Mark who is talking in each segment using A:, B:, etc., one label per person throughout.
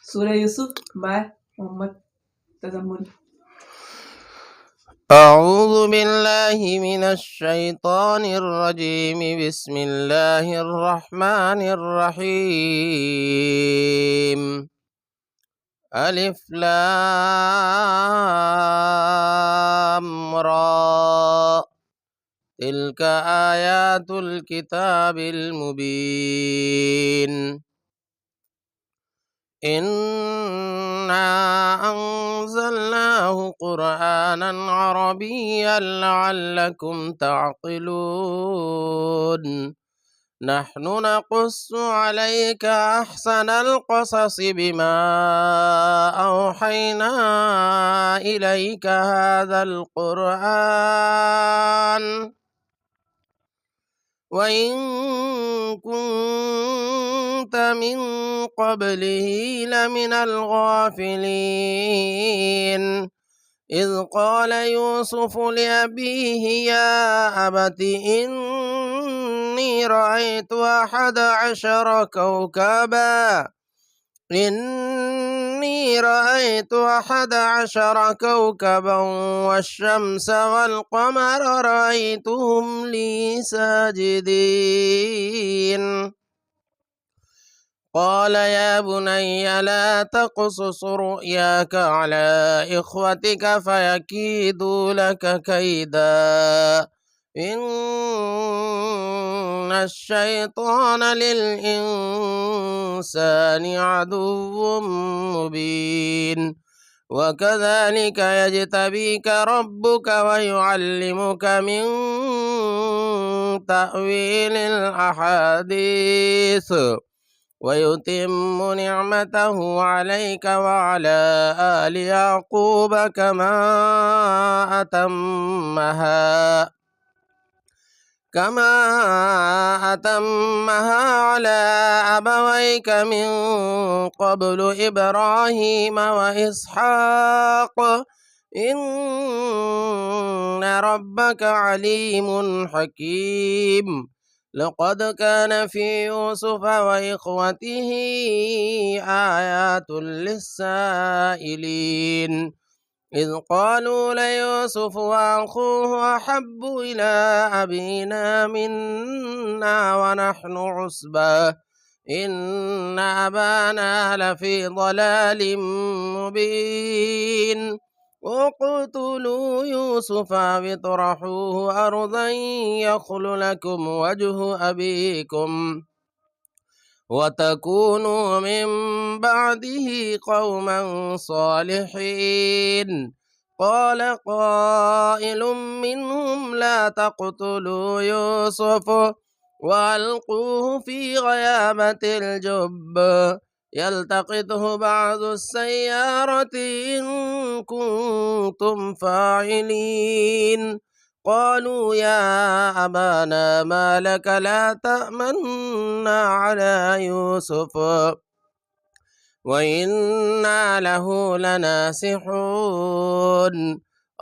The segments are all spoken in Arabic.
A: Surah Yusuf by Muhammad Tazammul.
B: أعوذ بالله من الشيطان الرجيم بسم الله الرحمن الرحيم ألف لام را تلك آيات الكتاب المبين إنا أنزلناه قرآنا عربيا لعلكم تعقلون نحن نقص عليك أحسن القصص بما أوحينا إليك هذا القرآن وإن كنت من قبله لمن الغافلين إذ قال يوسف لأبيه يا أبت إني رأيت 11 كوكبا والشمس والقمر رأيتهم لي ساجدين قال يا بني لا تقصص رؤياك على إخوتك فيكيدوا لك كيدا إن الشيطان للإنسان عدو مبين وكذلك يجتبيك ربك ويعلمك من تأويل الأحاديث ويتم نعمته عليك وعلى آل يعقوب كما أتمها على أبويك من قبل إبراهيم وإسحاق إن ربك عليم حكيم لقد كان في يوسف وإخوته آيات للسائلين إذ قالوا ليوسف وأخوه أحب إلى أبينا منا ونحن عصبة إن أبانا لفي ضلال مبين اقتلوا يوسف أو اطرحوه أرضا يخل لكم وجه أبيكم وتكونوا من بعده قوما صالحين قال قائل منهم لا تقتلوا يوسف وألقوه في غيابة الجب يلتقطه بعض السيارة إن كنتم فاعلين قالوا يا أبانا ما لك لا تأمنا على يوسف وإنا له لناصحون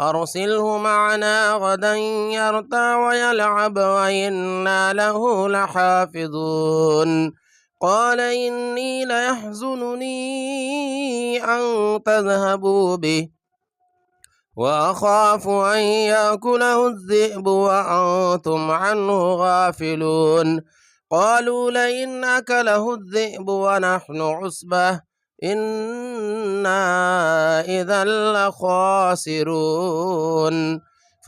B: أرسله معنا غدا يرتع ويلعب وإنا له لحافظون قال إني ليحزنني أن تذهبوا به وأخاف أن يأكله الذئب وأنتم عنه غافلون قالوا لئن أكله الذئب ونحن عصبة إنا إذا لخاسرون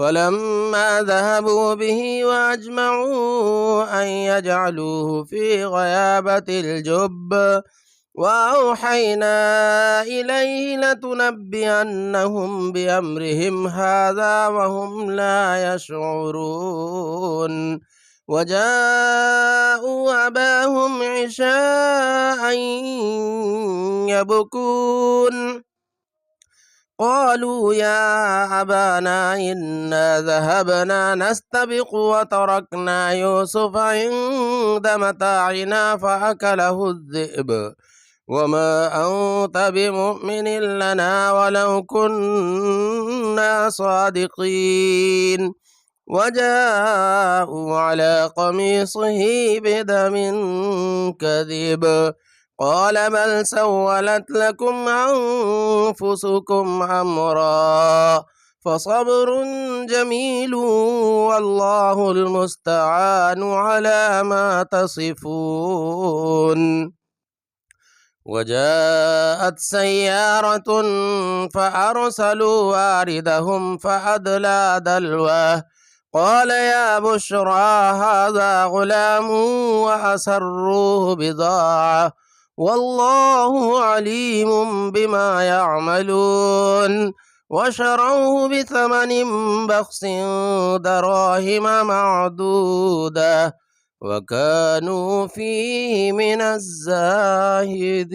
B: فلما ذهبوا به وأجمعوا أن يجعلوه في غيابة الجب وأوحينا إليه لتنبئنهم بأمرهم هذا وهم لا يشعرون وجاءوا أباهم عشاء يبكون قالوا يا أبانا إنا ذهبنا نستبق وتركنا يوسف عند متاعنا فأكله الذئب وما أنت بمؤمن لنا ولو كنا صادقين وجاءوا على قميصه بدم كذب قال بل سولت لكم أنفسكم أمرا فصبر جميل والله المستعان على ما تصفون وجاءت سيارة فأرسلوا واردهم فأدلى دلوه قال يا بشرى هذا غلام وأسروه بضاعة والله عليم بما يعملون وشروه بثمن بخس دراهم معدودة وكانوا فيه من الزاهدين.